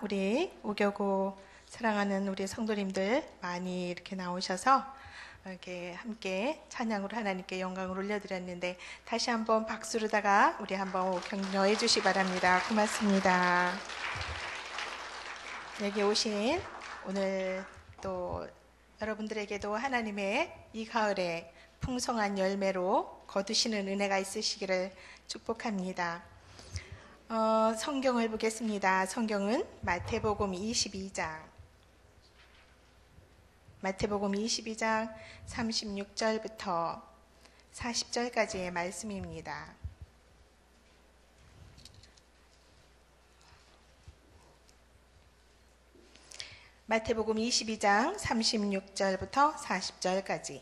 우리 오교구 사랑하는 우리 성도님들 많이 이렇게 나오셔서 이렇게 함께 찬양으로 하나님께 영광을 올려드렸는데, 다시 한번 박수로다가 우리 한번 격려해 주시기 바랍니다. 고맙습니다. 여기 오신 오늘 또 여러분들에게도 하나님의 이 가을에 풍성한 열매로 거두시는 은혜가 있으시기를 축복합니다. 성경을 보겠습니다. 성경은 마태복음 22장 36절부터 40절까지의 말씀입니다. 마태복음 22장 36절부터 40절까지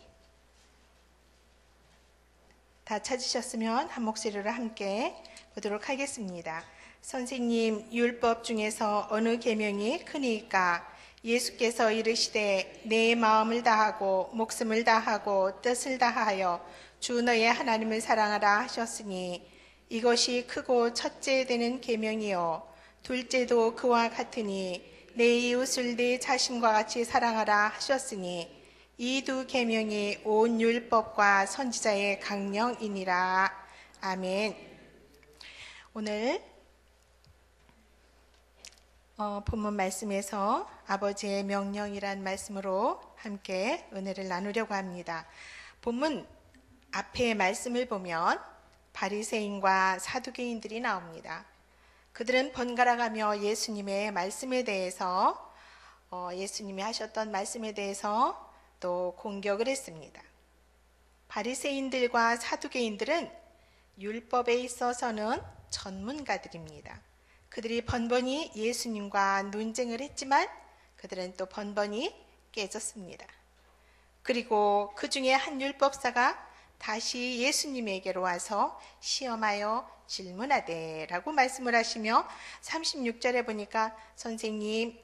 다 찾으셨으면 한 목소리로 함께 보도록 하겠습니다. 선생님, 율법 중에서 어느 계명이 크니까? 예수께서 이르시되 내 마음을 다하고 목숨을 다하고 뜻을 다하여 주 너의 하나님을 사랑하라 하셨으니 이것이 크고 첫째 되는 계명이요 둘째도 그와 같으니 내 이웃을 내 자신과 같이 사랑하라 하셨으니 이 두 계명이 온 율법과 선지자의 강령이니라. 아멘. 오늘 본문 말씀에서 아버지의 명령이란 말씀으로 함께 은혜를 나누려고 합니다. 본문 앞에 말씀을 보면 바리새인과 사두개인들이 나옵니다. 그들은 번갈아가며 예수님의 말씀에 대해서 예수님이 하셨던 말씀에 대해서 또 공격을 했습니다. 바리새인들과 사두개인들은 율법에 있어서는 전문가들입니다. 그들이 번번이 예수님과 논쟁을 했지만 그들은 또 번번이 깨졌습니다. 그리고 그 중에 한 율법사가 다시 예수님에게로 와서 시험하여 질문하되 라고 말씀을 하시며 36절에 보니까 선생님,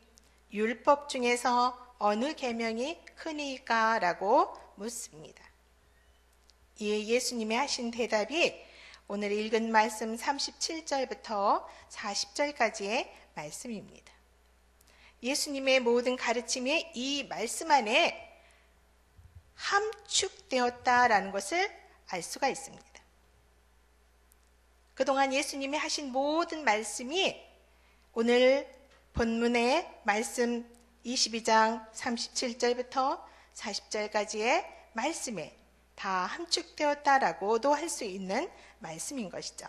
율법 중에서 어느 계명이 크니까? 라고 묻습니다. 이에 예수님이 하신 대답이 오늘 읽은 말씀 37절부터 40절까지의 말씀입니다. 예수님의 모든 가르침이 이 말씀 안에 함축되었다라는 것을 알 수가 있습니다. 그동안 예수님이 하신 모든 말씀이 오늘 본문의 말씀 22장 37절부터 40절까지의 말씀에 다 함축되었다라고도 할 수 있는 말씀인 것이죠.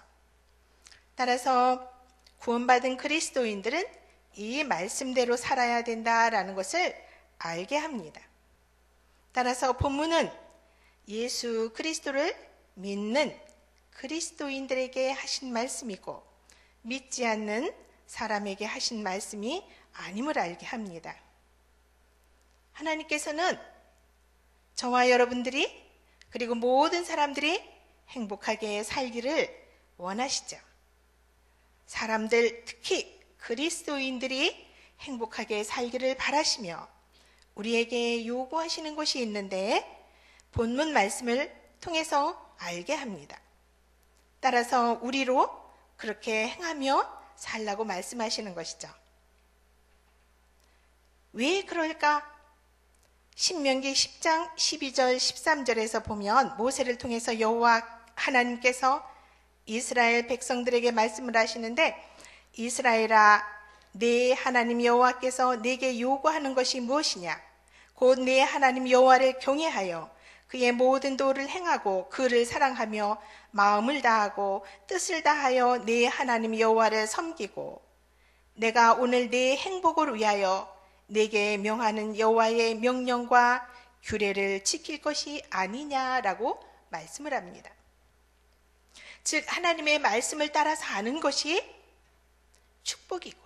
따라서 구원받은 그리스도인들은 이 말씀대로 살아야 된다라는 것을 알게 합니다. 따라서 본문은 예수 그리스도를 믿는 그리스도인들에게 하신 말씀이고 믿지 않는 사람에게 하신 말씀이 아님을 알게 합니다. 하나님께서는 저와 여러분들이 그리고 모든 사람들이 행복하게 살기를 원하시죠. 사람들, 특히 그리스도인들이 행복하게 살기를 바라시며 우리에게 요구하시는 것이 있는데 본문 말씀을 통해서 알게 합니다. 따라서 우리로 그렇게 행하며 살라고 말씀하시는 것이죠. 왜 그럴까? 신명기 10장 12절 13절에서 보면 모세를 통해서 여호와 하나님께서 이스라엘 백성들에게 말씀을 하시는데, 이스라엘아, 내 하나님 여호와께서 내게 요구하는 것이 무엇이냐? 곧 내 하나님 여호와를 경외하여 그의 모든 도를 행하고 그를 사랑하며 마음을 다하고 뜻을 다하여 내 하나님 여호와를 섬기고 내가 오늘 내 행복을 위하여 내게 명하는 여호와의 명령과 규례를 지킬 것이 아니냐라고 말씀을 합니다. 즉 하나님의 말씀을 따라 사는 것이 축복이고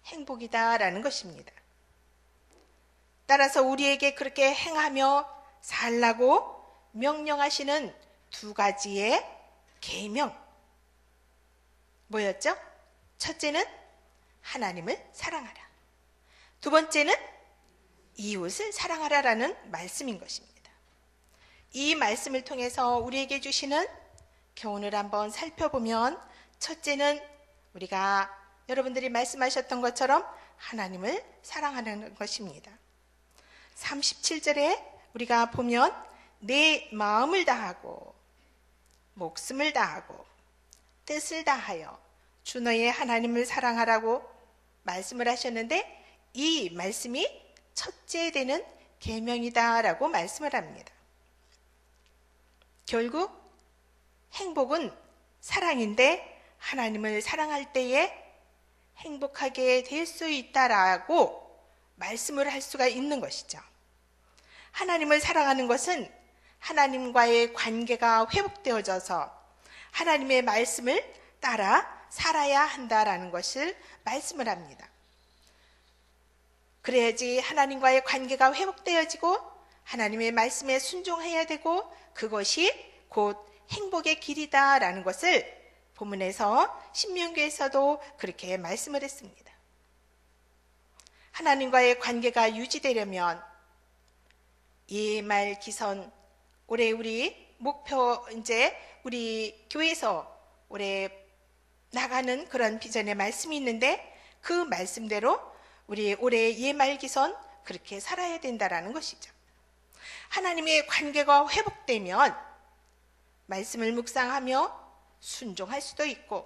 행복이다라는 것입니다. 따라서 우리에게 그렇게 행하며 살라고 명령하시는 두 가지의 계명 뭐였죠? 첫째는 하나님을 사랑하라. 두 번째는 이웃을 사랑하라라는 말씀인 것입니다. 이 말씀을 통해서 우리에게 주시는 교훈을 한번 살펴보면 첫째는 우리가 여러분들이 말씀하셨던 것처럼 하나님을 사랑하는 것입니다. 37절에 우리가 보면 내 마음을 다하고 목숨을 다하고 뜻을 다하여 주 너의 하나님을 사랑하라고 말씀을 하셨는데, 이 말씀이 첫째 되는 계명이다라고 말씀을 합니다. 결국 행복은 사랑인데 하나님을 사랑할 때에 행복하게 될 수 있다라고 말씀을 할 수가 있는 것이죠. 하나님을 사랑하는 것은 하나님과의 관계가 회복되어져서 하나님의 말씀을 따라 살아야 한다라는 것을 말씀을 합니다. 그래야지 하나님과의 관계가 회복되어지고 하나님의 말씀에 순종해야 되고 그것이 곧 행복의 길이다라는 것을 본문에서 신명기에서도 그렇게 말씀을 했습니다. 하나님과의 관계가 유지되려면 이 말 기선, 올해 우리 목표, 이제 우리 교회에서 올해 나가는 그런 비전의 말씀이 있는데 그 말씀대로 우리 올해 예말기선 그렇게 살아야 된다라는 것이죠. 하나님의 관계가 회복되면 말씀을 묵상하며 순종할 수도 있고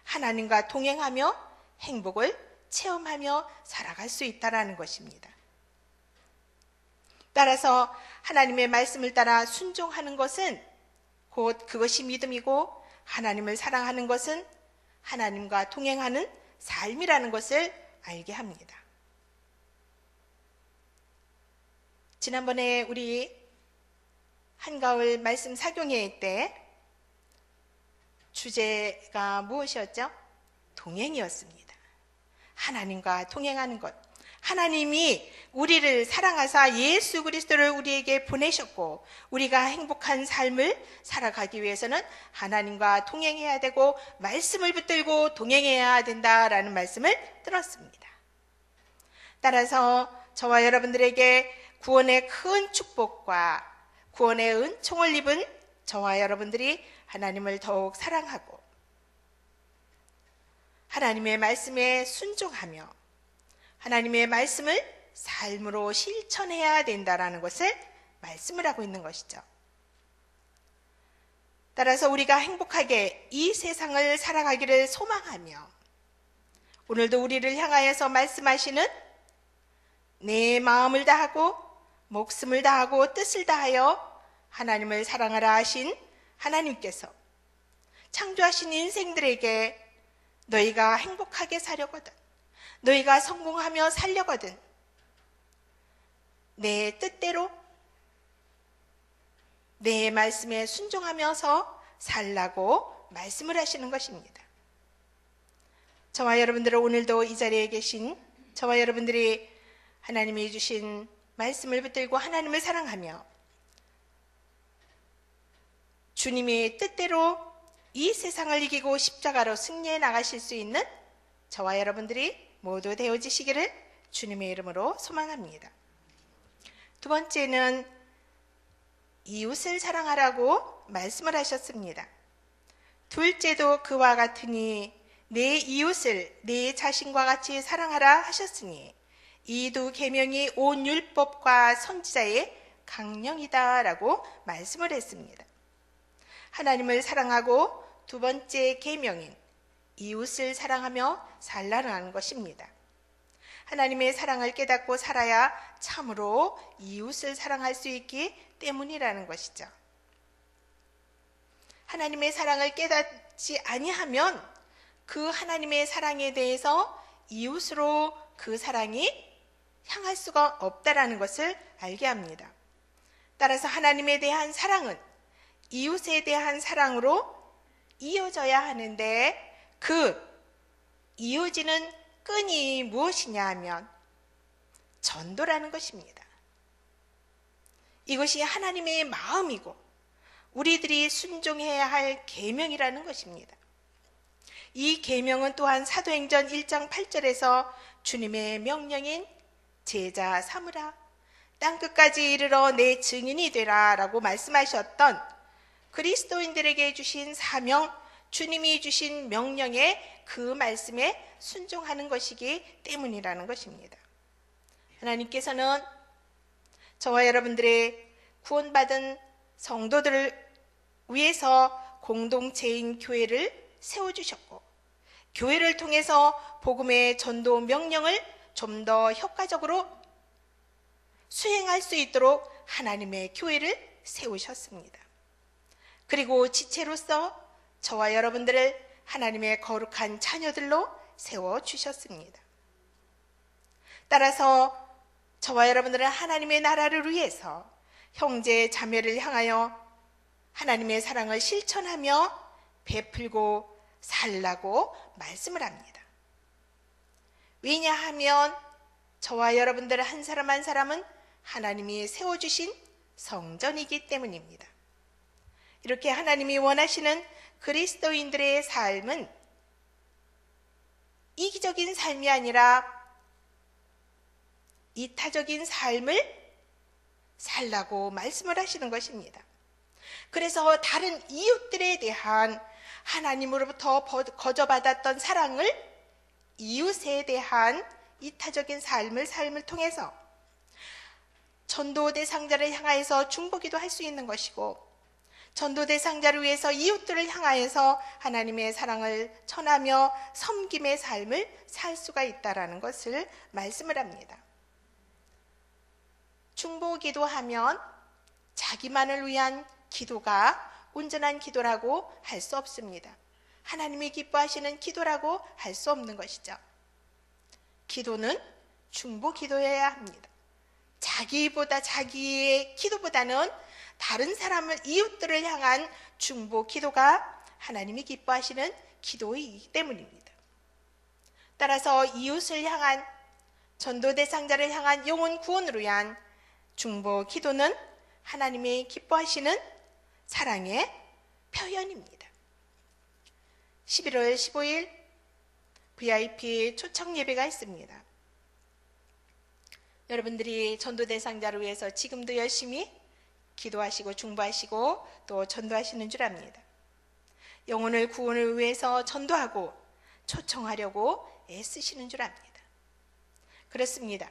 하나님과 동행하며 행복을 체험하며 살아갈 수 있다라는 것입니다. 따라서 하나님의 말씀을 따라 순종하는 것은 곧 그것이 믿음이고, 하나님을 사랑하는 것은 하나님과 동행하는 삶이라는 것을 알게 합니다. 지난번에 우리 한가을 말씀 사경회 때 주제가 무엇이었죠? 동행이었습니다. 하나님과 동행하는 것. 하나님이 우리를 사랑하사 예수 그리스도를 우리에게 보내셨고 우리가 행복한 삶을 살아가기 위해서는 하나님과 동행해야 되고 말씀을 붙들고 동행해야 된다라는 말씀을 들었습니다. 따라서 저와 여러분들에게 구원의 큰 축복과 구원의 은총을 입은 저와 여러분들이 하나님을 더욱 사랑하고 하나님의 말씀에 순종하며 하나님의 말씀을 삶으로 실천해야 된다라는 것을 말씀을 하고 있는 것이죠. 따라서 우리가 행복하게 이 세상을 살아가기를 소망하며 오늘도 우리를 향하여서 말씀하시는 내 마음을 다하고 목숨을 다하고 뜻을 다하여 하나님을 사랑하라 하신 하나님께서 창조하신 인생들에게 너희가 행복하게 살려거든, 너희가 성공하며 살려거든 내 뜻대로 내 말씀에 순종하면서 살라고 말씀을 하시는 것입니다. 저와 여러분들은 오늘도 이 자리에 계신 저와 여러분들이 하나님이 주신 말씀을 붙들고 하나님을 사랑하며 주님의 뜻대로 이 세상을 이기고 십자가로 승리해 나가실 수 있는 저와 여러분들이 모두 되어지시기를 주님의 이름으로 소망합니다. 두 번째는 이웃을 사랑하라고 말씀을 하셨습니다. 둘째도 그와 같으니 내 이웃을 내 자신과 같이 사랑하라 하셨으니 이 두 계명이 온 율법과 선지자의 강령이다라고 말씀을 했습니다. 하나님을 사랑하고 두 번째 계명인 이웃을 사랑하며 살라는 것입니다. 하나님의 사랑을 깨닫고 살아야 참으로 이웃을 사랑할 수 있기 때문이라는 것이죠. 하나님의 사랑을 깨닫지 아니하면 그 하나님의 사랑에 대해서 이웃으로 그 사랑이 향할 수가 없다라는 것을 알게 합니다. 따라서 하나님에 대한 사랑은 이웃에 대한 사랑으로 이어져야 하는데 그 이어지는 끈이 무엇이냐 하면 전도라는 것입니다. 이것이 하나님의 마음이고 우리들이 순종해야 할 계명이라는 것입니다. 이 계명은 또한 사도행전 1장 8절에서 주님의 명령인 제자 삼으라, 땅끝까지 이르러 내 증인이 되라 라고 말씀하셨던 그리스도인들에게 주신 사명, 주님이 주신 명령에 그 말씀에 순종하는 것이기 때문이라는 것입니다. 하나님께서는 저와 여러분들의 구원받은 성도들을 위해서 공동체인 교회를 세워주셨고, 교회를 통해서 복음의 전도 명령을 좀 더 효과적으로 수행할 수 있도록 하나님의 교회를 세우셨습니다. 그리고 지체로서 저와 여러분들을 하나님의 거룩한 자녀들로 세워주셨습니다. 따라서 저와 여러분들은 하나님의 나라를 위해서 형제 자매를 향하여 하나님의 사랑을 실천하며 베풀고 살라고 말씀을 합니다. 왜냐하면 저와 여러분들 한 사람 한 사람은 하나님이 세워주신 성전이기 때문입니다. 이렇게 하나님이 원하시는 그리스도인들의 삶은 이기적인 삶이 아니라 이타적인 삶을 살라고 말씀을 하시는 것입니다. 그래서 다른 이웃들에 대한 하나님으로부터 거저받았던 사랑을 이웃에 대한 이타적인 삶을 통해서 전도 대상자를 향하여서 중보기도 할 수 있는 것이고, 전도 대상자를 위해서 이웃들을 향하여서 하나님의 사랑을 전하며 섬김의 삶을 살 수가 있다라는 것을 말씀을 합니다. 중보기도하면 자기만을 위한 기도가 온전한 기도라고 할 수 없습니다. 하나님이 기뻐하시는 기도라고 할 수 없는 것이죠. 기도는 중보기도해야 합니다. 자기의 기도보다는 다른 사람을, 이웃들을 향한 중보기도가 하나님이 기뻐하시는 기도이기 때문입니다. 따라서 이웃을 향한, 전도 대상자를 향한 영혼 구원을 위한 중보기도는 하나님이 기뻐하시는 사랑의 표현입니다. 11월 15일 VIP 초청 예배가 있습니다. 여러분들이 전도 대상자를 위해서 지금도 열심히 기도하시고 중보하시고 또 전도하시는 줄 압니다. 영혼을 구원을 위해서 전도하고 초청하려고 애쓰시는 줄 압니다. 그렇습니다.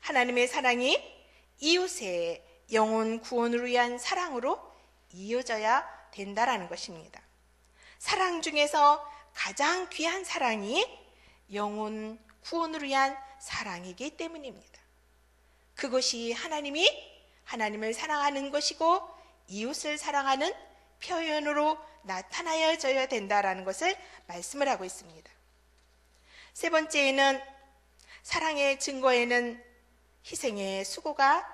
하나님의 사랑이 이웃의 영혼 구원을 위한 사랑으로 이어져야 된다라는 것입니다. 사랑 중에서 가장 귀한 사랑이 영혼 구원을 위한 사랑이기 때문입니다. 그것이 하나님을 사랑하는 것이고 이웃을 사랑하는 표현으로 나타나져야 된다라는 것을 말씀을 하고 있습니다. 세 번째는 사랑의 증거에는 희생의 수고가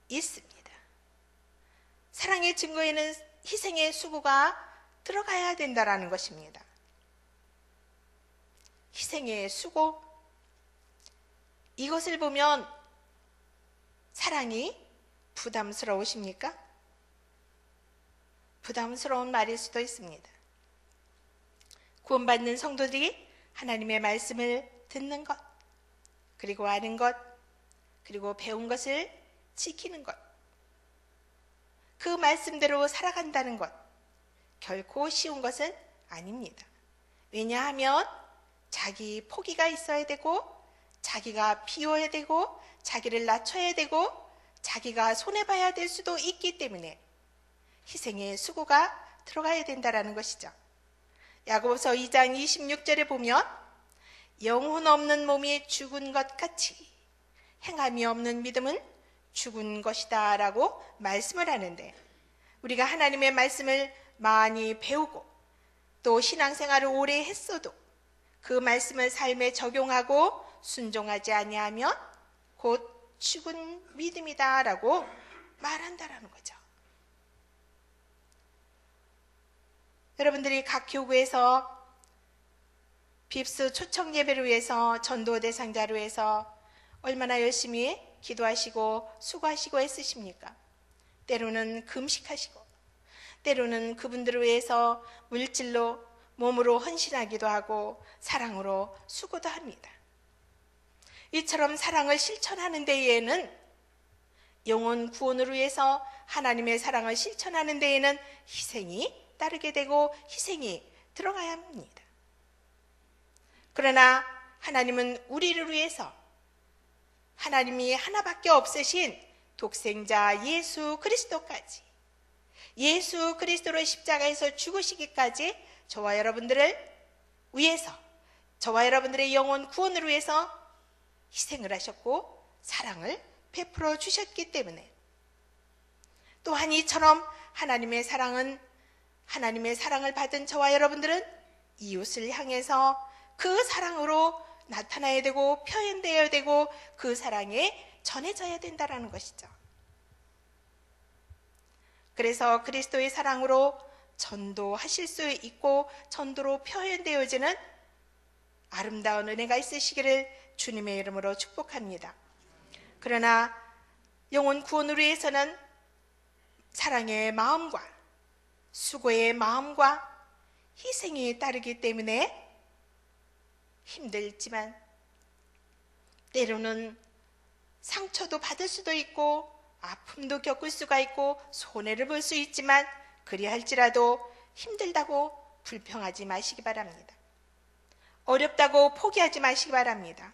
있습니다. 사랑의 증거에는 희생의 수고가 들어가야 된다라는 것입니다. 희생의 수고, 이것을 보면 사랑이 부담스러우십니까? 부담스러운 말일 수도 있습니다. 구원받는 성도들이 하나님의 말씀을 듣는 것, 그리고 아는 것, 그리고 배운 것을 지키는 것, 그 말씀대로 살아간다는 것, 결코 쉬운 것은 아닙니다. 왜냐하면 자기 포기가 있어야 되고, 자기가 비워야 되고, 자기를 낮춰야 되고, 자기가 손해봐야 될 수도 있기 때문에 희생의 수고가 들어가야 된다는 것이죠. 야고보서 2장 26절에 보면 영혼 없는 몸이 죽은 것 같이 행함이 없는 믿음은 죽은 것이다 라고 말씀을 하는데, 우리가 하나님의 말씀을 많이 배우고 또 신앙생활을 오래 했어도 그 말씀을 삶에 적용하고 순종하지 아니하면 곧 죽은 믿음이다 라고 말한다라는 거죠. 여러분들이 각 교구에서 빕스 초청 예배를 위해서, 전도 대상자를 위해서 얼마나 열심히 기도하시고 수고하시고 애쓰십니까? 때로는 금식하시고, 때로는 그분들을 위해서 물질로, 몸으로 헌신하기도 하고 사랑으로 수고도 합니다. 이처럼 사랑을 실천하는 데에는, 영혼 구원을 위해서 하나님의 사랑을 실천하는 데에는 희생이 따르게 되고 희생이 들어가야 합니다. 그러나 하나님은 우리를 위해서 하나님이 하나밖에 없으신 독생자 예수 그리스도까지, 예수 그리스도로 십자가에서 죽으시기까지 저와 여러분들을 위해서, 저와 여러분들의 영혼 구원을 위해서 희생을 하셨고 사랑을 베풀어 주셨기 때문에, 또한 이처럼 하나님의 사랑을 받은 저와 여러분들은 이웃을 향해서 그 사랑으로 나타나야 되고 표현되어야 되고 그 사랑에 전해져야 된다는 것이죠. 그래서 그리스도의 사랑으로 전도하실 수 있고 전도로 표현되어지는 아름다운 은혜가 있으시기를 주님의 이름으로 축복합니다. 그러나 영혼 구원을 위해서는 사랑의 마음과 수고의 마음과 희생이 따르기 때문에 힘들지만 때로는 상처도 받을 수도 있고 아픔도 겪을 수가 있고 손해를 볼 수 있지만 그리할지라도 힘들다고 불평하지 마시기 바랍니다. 어렵다고 포기하지 마시기 바랍니다.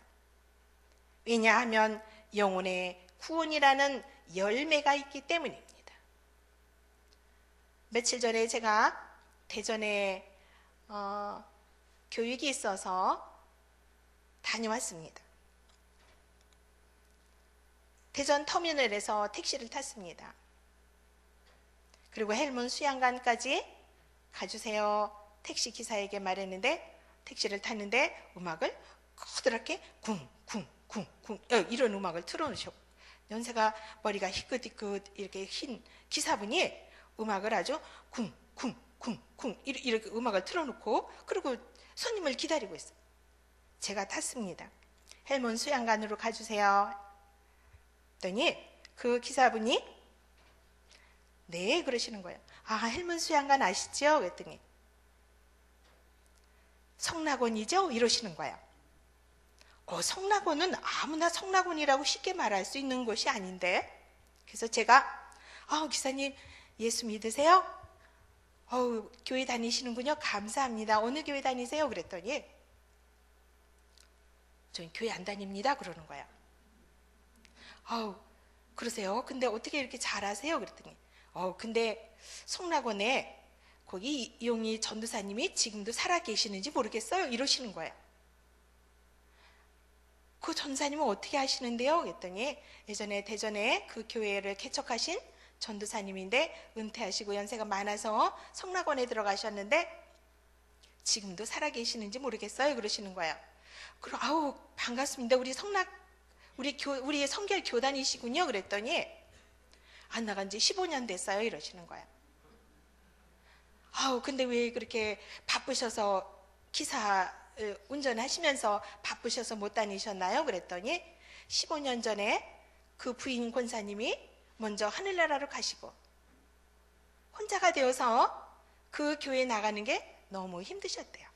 왜냐하면 영혼의 구원이라는 열매가 있기 때문입니다. 며칠 전에 제가 대전에 교육이 있어서 다녀왔습니다. 대전 터미널에서 택시를 탔습니다. 그리고 헬문 수양관까지 가주세요. 택시 기사에게 말했는데 택시를 탔는데 음악을 커다랗게 쿵쿵쿵쿵 이런 음악을 틀어놓으셨고, 연세가 머리가 희끗희끗 이렇게 흰 기사분이 음악을 아주 쿵쿵쿵쿵 이렇게 음악을 틀어놓고 그리고 손님을 기다리고 있어요. 제가 탔습니다. 헬문 수양관으로 가주세요. 그랬더니 그 기사분이 네 그러시는 거예요. 아, 헬문 수양관 아시죠? 그랬더니 성락원이죠? 이러시는 거예요. 성락원은 아무나 성락원이라고 쉽게 말할 수 있는 곳이 아닌데. 그래서 제가 기사님 예수 믿으세요? 교회 다니시는군요. 감사합니다. 어느 교회 다니세요? 그랬더니 저는 교회 안 다닙니다. 그러는 거예요. 그러세요? 근데 어떻게 이렇게 잘하세요? 그랬더니 근데 성락원에 거기 이용희 전도사님이 지금도 살아계시는지 모르겠어요. 이러시는 거예요. 그 전사님은 어떻게 하시는데요? 그랬더니 예전에 대전에 그 교회를 개척하신 전도사님인데 은퇴하시고 연세가 많아서 성락원에 들어가셨는데 지금도 살아계시는지 모르겠어요. 그러시는 거예요. 그럼 반갑습니다. 우리 성결 교단이시군요. 그랬더니 안 나간 지 15년 됐어요. 이러시는 거예요. 근데 왜 그렇게 바쁘셔서 기사 운전하시면서 바쁘셔서 못 다니셨나요? 그랬더니 15년 전에 그 부인 권사님이 먼저 하늘나라로 가시고 혼자가 되어서 그 교회 나가는 게 너무 힘드셨대요.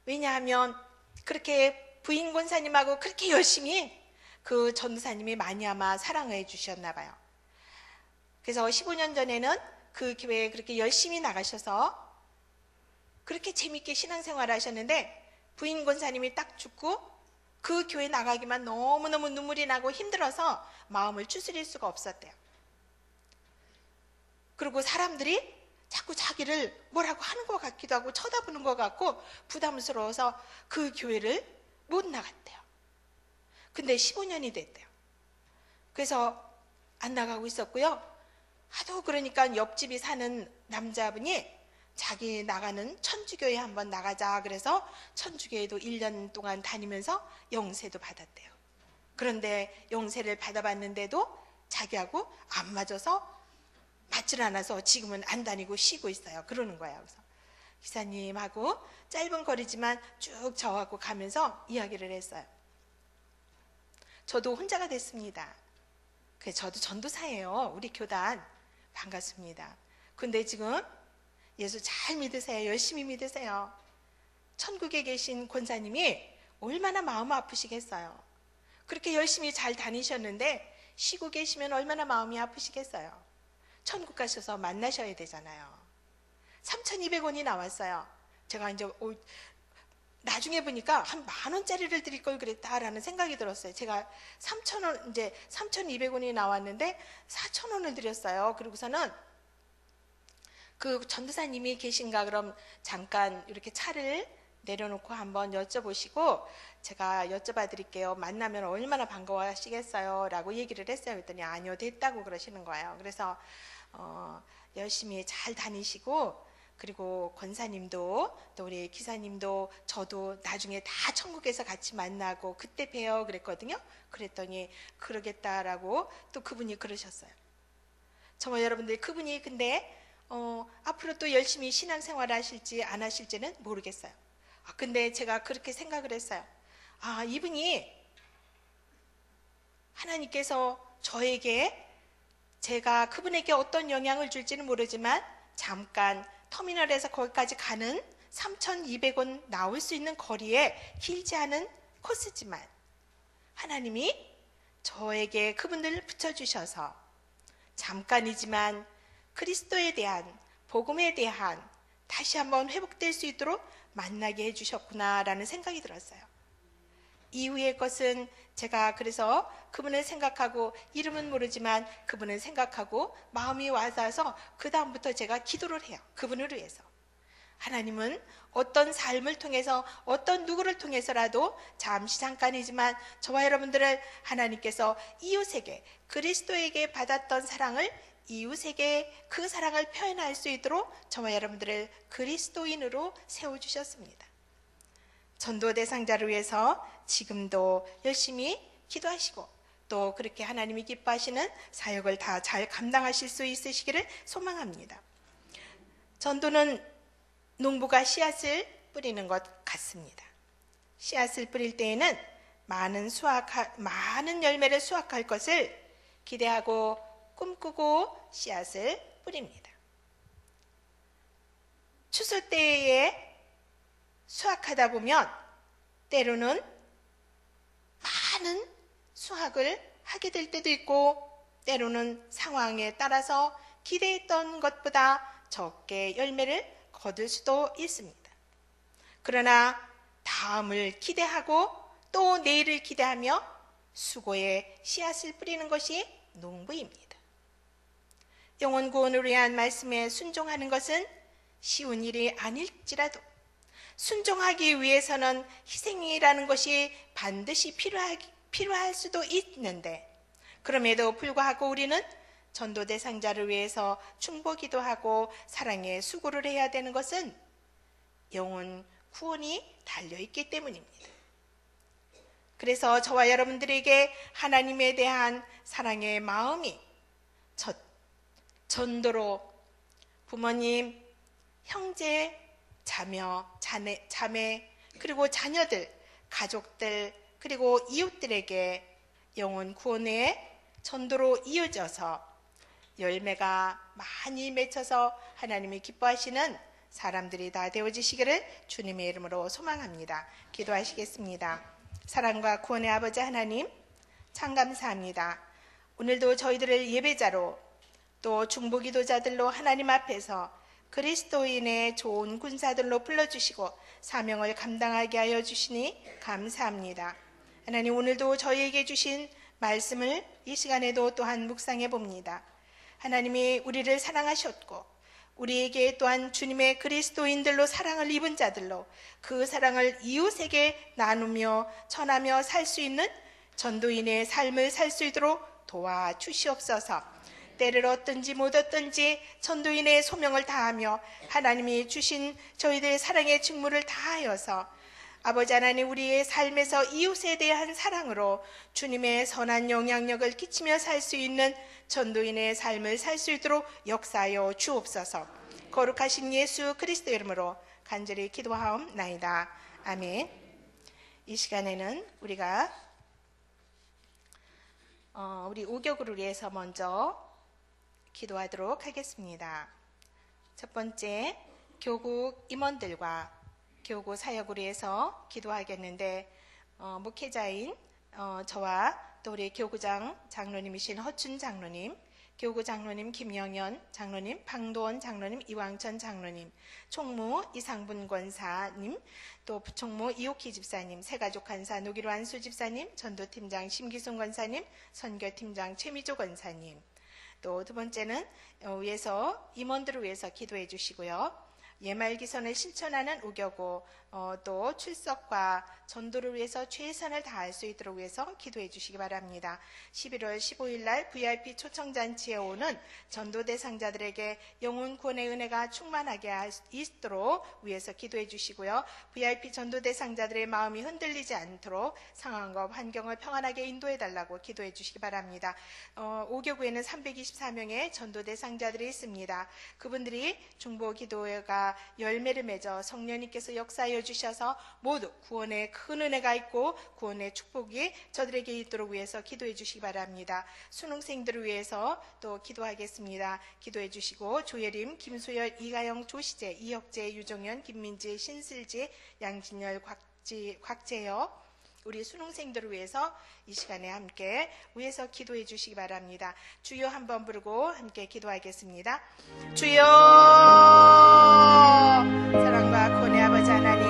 왜냐하면 그렇게 부인 권사님하고 그렇게 열심히 그 전도사님이 많이 아마 사랑해 주셨나 봐요. 그래서 15년 전에는 그 교회에 그렇게 열심히 나가셔서 그렇게 재밌게 신앙생활을 하셨는데 부인 권사님이 딱 죽고 그 교회 나가기만 너무너무 눈물이 나고 힘들어서 마음을 추스릴 수가 없었대요. 그리고 사람들이 자꾸 자기를 뭐라고 하는 것 같기도 하고 쳐다보는 것 같고 부담스러워서 그 교회를 못 나갔대요. 근데 15년이 됐대요. 그래서 안 나가고 있었고요. 하도 그러니까 옆집이 사는 남자분이 자기 나가는 천주교회 한번 나가자 그래서 천주교회도 1년 동안 다니면서 영세도 받았대요. 그런데 영세를 받아봤는데도 자기하고 안 맞아서 맞질 않아서 지금은 안 다니고 쉬고 있어요. 그러는 거예요. 그래서 기사님하고 짧은 거리지만 쭉 저하고 가면서 이야기를 했어요. 저도 혼자가 됐습니다. 저도 전도사예요. 우리 교단 반갑습니다. 근데 지금 예수 잘 믿으세요. 열심히 믿으세요. 천국에 계신 권사님이 얼마나 마음 아프시겠어요. 그렇게 열심히 잘 다니셨는데 쉬고 계시면 얼마나 마음이 아프시겠어요. 천국 가셔서 만나셔야 되잖아요. 3,200원이 나왔어요. 제가 이제 나중에 보니까 한 10,000원짜리를 드릴 걸 그랬다라는 생각이 들었어요. 제가 3,000원, 이제 3,200원이 나왔는데 4,000원을 드렸어요. 그리고서는 그 전도사님이 계신가 그럼 잠깐 이렇게 차를 내려놓고 한번 여쭤보시고 제가 여쭤봐 드릴게요. 만나면 얼마나 반가워하시겠어요? 라고 얘기를 했어요. 그랬더니 아니요, 됐다고 그러시는 거예요. 그래서 열심히 잘 다니시고, 그리고 권사님도 또 우리 기사님도 저도 나중에 다 천국에서 같이 만나고 그때 봬요 그랬거든요. 그랬더니 그러겠다라고 또 그분이 그러셨어요. 정말 여러분들, 그분이 근데 앞으로 또 열심히 신앙생활 하실지 안 하실지는 모르겠어요. 근데 제가 그렇게 생각을 했어요. 이분이 하나님께서 저에게, 제가 그분에게 어떤 영향을 줄지는 모르지만 잠깐 터미널에서 거기까지 가는 3,200원 나올 수 있는 거리에 길지 않은 코스지만 하나님이 저에게 그분들을 붙여주셔서 잠깐이지만 그리스도에 대한, 복음에 대한 다시 한번 회복될 수 있도록 만나게 해주셨구나라는 생각이 들었어요. 이후의 것은 제가 그래서 그분을 생각하고, 이름은 모르지만 그분을 생각하고 마음이 와닿아서 그 다음부터 제가 기도를 해요. 그분을 위해서. 하나님은 어떤 삶을 통해서, 어떤 누구를 통해서라도 잠시 잠깐이지만 저와 여러분들을 하나님께서 이웃에게, 그리스도에게 받았던 사랑을 이웃에게 그 사랑을 표현할 수 있도록 저와 여러분들을 그리스도인으로 세워주셨습니다. 전도 대상자를 위해서 지금도 열심히 기도하시고 또 그렇게 하나님이 기뻐하시는 사역을 다 잘 감당하실 수 있으시기를 소망합니다. 전도는 농부가 씨앗을 뿌리는 것 같습니다. 씨앗을 뿌릴 때에는 많은 열매를 수확할 것을 기대하고 꿈꾸고 씨앗을 뿌립니다. 추수 때에 수확하다 보면 때로는 많은 수확을 하게 될 때도 있고, 때로는 상황에 따라서 기대했던 것보다 적게 열매를 거둘 수도 있습니다. 그러나 다음을 기대하고 또 내일을 기대하며 수고에 씨앗을 뿌리는 것이 농부입니다. 영혼 구원을 위한 말씀에 순종하는 것은 쉬운 일이 아닐지라도 순종하기 위해서는 희생이라는 것이 반드시 필요할 수도 있는데, 그럼에도 불구하고 우리는 전도 대상자를 위해서 충고기도 하고 사랑의 수고를 해야 되는 것은 영혼 구원이 달려있기 때문입니다. 그래서 저와 여러분들에게 하나님에 대한 사랑의 마음이 전도로 부모님, 형제, 자매, 그리고 자녀들, 가족들, 그리고 이웃들에게 영혼 구원의 전도로 이어져서 열매가 많이 맺혀서 하나님이 기뻐하시는 사람들이 다 되어지시기를 주님의 이름으로 소망합니다. 기도하시겠습니다. 사랑과 구원의 아버지 하나님, 참 감사합니다. 오늘도 저희들을 예배자로 또 중보기도자들로 하나님 앞에서 그리스도인의 좋은 군사들로 불러주시고 사명을 감당하게 하여 주시니 감사합니다. 하나님, 오늘도 저희에게 주신 말씀을 이 시간에도 또한 묵상해 봅니다. 하나님이 우리를 사랑하셨고 우리에게 또한 주님의 그리스도인들로 사랑을 입은 자들로 그 사랑을 이웃에게 나누며 전하며 살 수 있는 전도인의 삶을 살 수 있도록 도와주시옵소서. 때를 얻든지 못 얻든지 전도인의 소명을 다하며 하나님이 주신 저희들의 사랑의 직무를 다하여서 아버지 하나님, 우리의 삶에서 이웃에 대한 사랑으로 주님의 선한 영향력을 끼치며 살 수 있는 전도인의 삶을 살 수 있도록 역사하여 주옵소서. 거룩하신 예수 그리스도 이름으로 간절히 기도하옵나이다. 아멘. 이 시간에는 우리가 우리 오격을 위해서 먼저 기도하도록 하겠습니다. 첫 번째, 교국 임원들과 교구 사역을 위해서 기도하겠는데, 목회자인 저와 또 우리 교구장 장로님이신 허춘 장로님, 교구 장로님 김영현 장로님, 방도원 장로님, 이왕천 장로님, 총무 이상분 권사님, 또 부총무 이옥희 집사님, 새가족 간사 노기로 안수 집사님, 전도팀장 심기순 권사님, 선교팀장 최미조 권사님. 또 두 번째는 위에서 임원들을 위해서 기도해 주시고요. 예말기선을 실천하는 우겨고 또 출석과 전도를 위해서 최선을 다할 수 있도록 위해서 기도해 주시기 바랍니다. 11월 15일 날 VIP 초청잔치에 오는 전도 대상자들에게 영혼 구원의 은혜가 충만하게 할 수 있도록 위해서 기도해 주시고요. VIP 전도 대상자들의 마음이 흔들리지 않도록 상황과 환경을 평안하게 인도해 달라고 기도해 주시기 바랍니다. 오교구에는 324명의 전도 대상자들이 있습니다. 그분들이 중보 기도가 열매를 맺어 성령님께서 역사하여 주셔서 모두 구원의 큰 은혜가 있고 구원의 축복이 저들에게 있도록 위해서 기도해 주시기 바랍니다. 수능생들을 위해서 또 기도하겠습니다. 기도해 주시고 조예림, 김소열, 이가영, 조시재, 이혁재, 유정현, 김민지, 신슬지, 양진열, 곽재혁 우리 수능생들을 위해서 이 시간에 함께 위해서 기도해 주시기 바랍니다. 주여 한번 부르고 함께 기도하겠습니다. 주여 사랑과 구원의 아버지 하나님,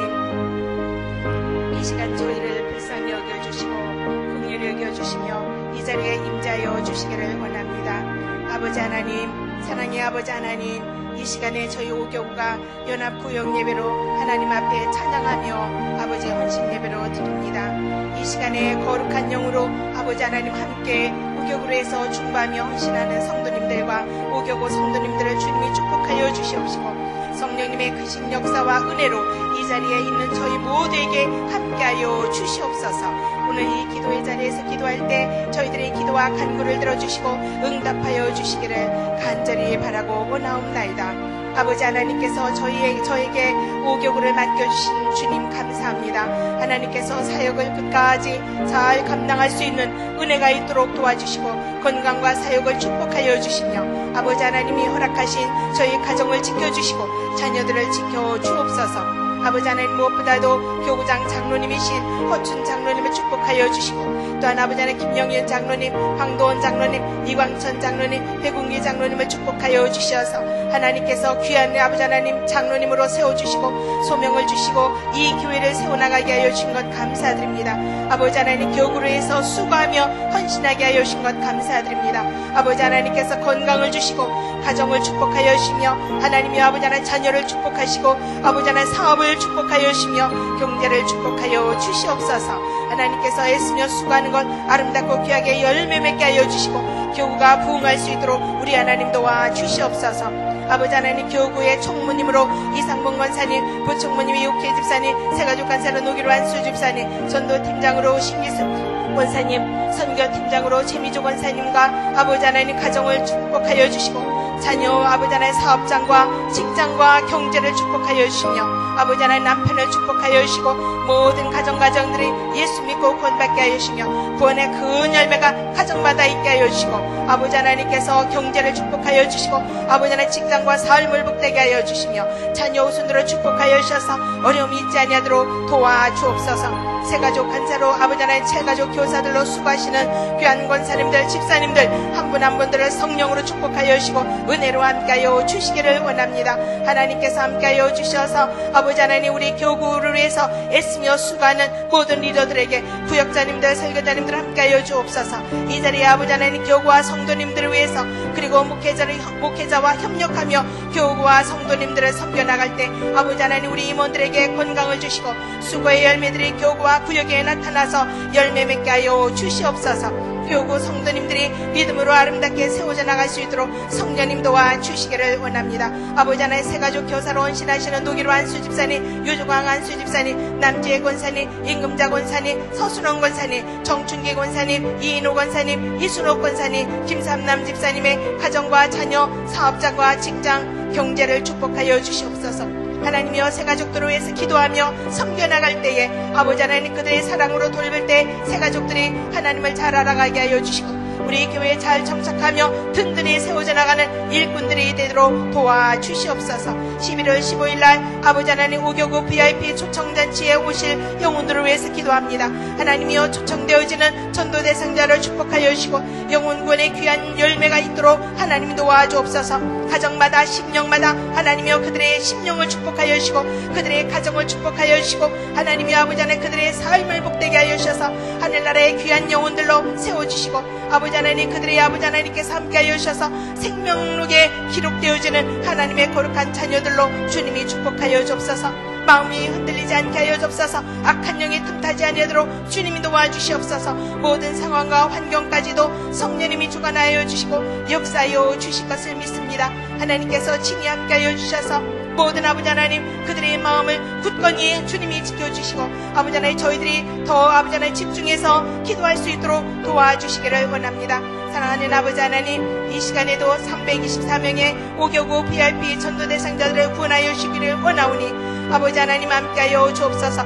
이 시간 저희를 불쌍히 여겨주시고 긍휼히 여겨주시며 이 자리에 임자여 주시기를 원합니다. 아버지 하나님, 사랑의 아버지 하나님, 이 시간에 저희 오교구가 연합 구역 예배로 하나님 앞에 찬양하며 아버지의 헌신 예배로 드립니다. 이 시간에 거룩한 영으로 아버지 하나님 함께 오교구로 해서 중보하며 헌신하는 성도님들과 오교구 성도님들을 주님이 축복하여 주시옵시고 성령님의 크신 역사와 은혜로 이 자리에 있는 저희 모두에게 함께하여 주시옵소서. 오늘 이 기도의 자리에서 기도할 때 저희들의 기도와 간구를 들어주시고 응답하여 주시기를 간절히 바라고 원하옵나이다. 아버지 하나님께서 저에게 오교구를 맡겨주신 주님 감사합니다. 하나님께서 사역을 끝까지 잘 감당할 수 있는 은혜가 있도록 도와주시고 건강과 사역을 축복하여 주시며 아버지 하나님이 허락하신 저희 가정을 지켜주시고 자녀들을 지켜주옵소서. 아버지 하나님 무엇보다도 교구장 장로님이신 허춘 장로님을 축복하여 주시고 또한 아버지 하나님 김영현 장로님, 황도원 장로님, 이광천 장로님, 회궁기 장로님을 축복하여 주셔서 하나님께서 귀한 아버지 하나님 장로님으로 세워주시고 소명을 주시고 이 교회를 세워나가게 하여 주신 것 감사드립니다. 아버지 하나님 교구로 해서 수고하며 헌신하게 하여 주신 것 감사드립니다. 아버지 하나님께서 건강을 주시고 가정을 축복하여 주시며 하나님이 아버지 하나님 자녀를 축복하시고 아버지 하나님 사업을 축복하여 주시며 경제를 축복하여 주시옵소서. 하나님께서 애쓰며 수고하는 것 아름답고 귀하게 열매 맺게 하여 주시고 교구가 부흥할 수 있도록 우리 하나님 도와 주시옵소서. 아버지 하나님 교구의 총무님으로 이상봉 권사님, 부총무님 이옥희 집사님, 새가족 간사로 노기로 안수 집사님, 전도팀장으로 신기순 권사님, 선교팀장으로 최미조 권사님과 아버지 하나님 가정을 축복하여 주시고 자녀 아버지 하나님 사업장과 직장과 경제를 축복하여 주시며 아버지 하나님 남편을 축복하여 주시고 모든 가정들이 예수 믿고 구원받게 하여 주시며 구원의 그 열매가 가정마다 있게 하여 주시고 아버지 하나님께서 경제를 축복하여 주시고 아버지 하나님 직장과 삶을 복되게 하여 주시며 자녀 우순으로 축복하여 주셔서 어려움이 있지 아니하도록 도와주옵소서. 새가족 간사로 아버지 하나님 채가족 교사들로 수고하시는 귀한 권사님들 집사님들 한 분 한 분들을 성령으로 축복하여 주시고 은혜로 함께하여 주시기를 원합니다. 하나님께서 함께하여 주셔서 아버지 하나님 우리 교구를 위해서 애쓰며 수고하는 모든 리더들에게 구역자님들 설교자님들 함께하여 주옵소서. 이 자리에 아버지 하나님 교구와 성도님들을 위해서 그리고 목회자와 협력하며 교구와 성도님들을 섬겨나갈 때 아버지 하나님 우리 임원들에게 건강을 주시고 수고의 열매들이 교구와 구역에 나타나서 열매 맺게 하여 주시옵소서. 교구 성도님들이 믿음으로 아름답게 세워져 나갈 수 있도록 성령님 도와 주시기를 원합니다. 아버지 하나님 새가족 교사로 헌신하시는 노기로 안수 집사님, 유조광 안수 집사님, 남지혜 권사님, 임금자 권사님, 서순원 권사님, 정춘기 권사님, 이인호 권사님, 이순옥 권사님, 김삼남 집사님의 가정과 자녀, 사업장과 직장, 경제를 축복하여 주시옵소서. 하나님이여 새가족들을 위해서 기도하며 섬겨나갈 때에 아버지 하나님 그들의 사랑으로 돌볼 때 새가족들이 하나님을 잘 알아가게 하여 주시고 우리 교회에 잘 정착하며 든든히 세워져 나가는 일꾼들이 되도록 도와주시옵소서. 11월 15일 날 아버지 하나님 오교구 VIP 초청잔치에 오실 영혼들을 위해서 기도합니다. 하나님이여 초청되어지는 전도 대상자를 축복하여 주시고 영혼구원의 귀한 열매가 있도록 하나님 도와주옵소서. 가정마다 심령마다 하나님이여 그들의 심령을 축복하여 주시고 그들의 가정을 축복하여 주시고 하나님이 아버지 하나님 그들의 삶을 복되게 하여 주셔서 하늘나라의 귀한 영혼들로 세워주시고 아버지 하나님 그들의 아버지 하나님께서 함께하여 주셔서 생명록에 기록되어지는 하나님의 거룩한 자녀들로 주님이 축복하여 주옵소서. 마음이 흔들리지 않게 하여 주옵소서. 악한 영이 틈타지 아니하도록 주님이 도와주시옵소서. 모든 상황과 환경까지도 성령님이 주관하여 주시고 역사하여 주실 것을 믿습니다. 하나님께서 친히 함께하여 주셔서 모든 아버지 하나님 그들의 마음을 굳건히 주님이 지켜주시고 아버지 하나님 저희들이 더 아버지 하나님 집중해서 기도할 수 있도록 도와주시기를 원합니다. 사랑하는 아버지 하나님 이 시간에도 324명의 오교구 VIP 전도 대상자들을 구원하여 주시기를 원하오니 아버지 하나님 함께하여 주옵소서.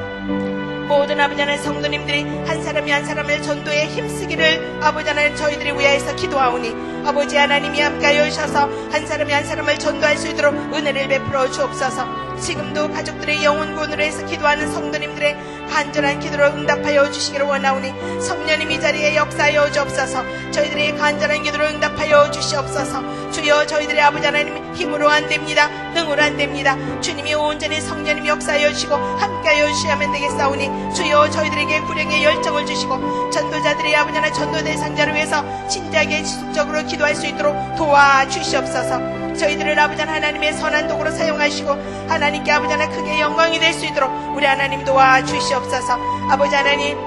모든 아버지 하나님 성도님들이 한 사람이 한 사람을 전도에 힘쓰기를 아버지 하나님 저희들이 위하여서 기도하오니 아버지 하나님이 함께하여 주셔서 한 사람이 한 사람을 전도할 수 있도록 은혜를 베풀어 주옵소서. 지금도 가족들의 영혼구원으로 해서 기도하는 성도님들의 간절한 기도를 응답하여 주시기를 원하오니 성령님 이 자리에 역사하여 주옵소서. 저희들의 간절한 기도를 응답하여 주시옵소서. 주여 저희들의 아버지 하나님 힘으로 안 됩니다. 능으로 안 됩니다. 주님이 온전히 성령님 역사하여 주시고 함께하여 주셔야만 되겠사오니 주여 저희들에게 구령의 열정을 주시고 전도자들의 아버지 하나님 전도 대상자를 위해서 진지하게 지속적으로 기도할 수 있도록 도와주시옵소서. 저희들을 아버지 하나님의 선한 도구로 사용하시고 하나님께 아버지 하나님 크게 영광이 될 수 있도록 우리 하나님 도와주시옵소서. 아버지 하나님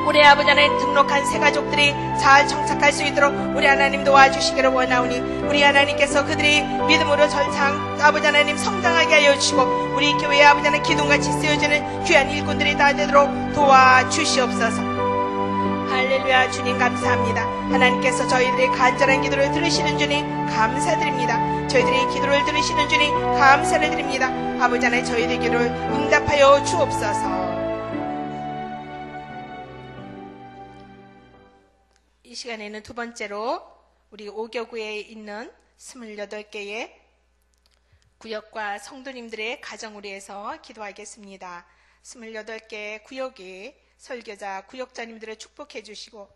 우리 아버지 하나님 등록한 새 가족들이 잘 정착할 수 있도록 우리 하나님 도와주시기를 원하오니 우리 하나님께서 그들이 믿음으로 아버지 하나님 성장하게 하여 주시고 우리 교회의 아버지 하나님 기둥같이 쓰여지는 귀한 일꾼들이 다 되도록 도와주시옵소서. 할렐루야. 주님 감사합니다. 하나님께서 저희들의 간절한 기도를 들으시는 주님 감사드립니다. 저희들의 기도를 들으시는 주님 감사를 드립니다. 아버지 하나님 저희들의 기도를 응답하여 주옵소서. 이 시간에는 두 번째로 우리 오교구에 있는 28개의 구역과 성도님들의 가정을 위해서 기도하겠습니다. 28개 구역이 설교자, 구역자님들을 축복해 주시고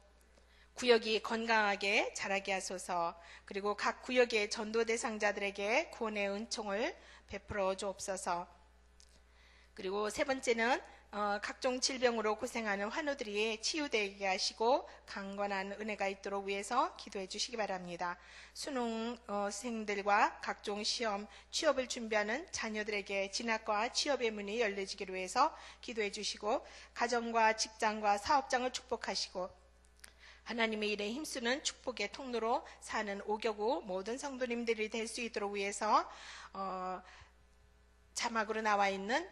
구역이 건강하게 자라게 하소서. 그리고 각 구역의 전도 대상자들에게 구원의 은총을 베풀어 주옵소서. 그리고 세 번째는 각종 질병으로 고생하는 환우들이 치유되게 하시고 강건한 은혜가 있도록 위해서 기도해 주시기 바랍니다. 수능생들과 각종 시험, 취업을 준비하는 자녀들에게 진학과 취업의 문이 열려지기를 위해서 기도해 주시고 가정과 직장과 사업장을 축복하시고 하나님의 일에 힘쓰는 축복의 통로로 사는 오교구 모든 성도님들이 될 수 있도록 위해서 자막으로 나와 있는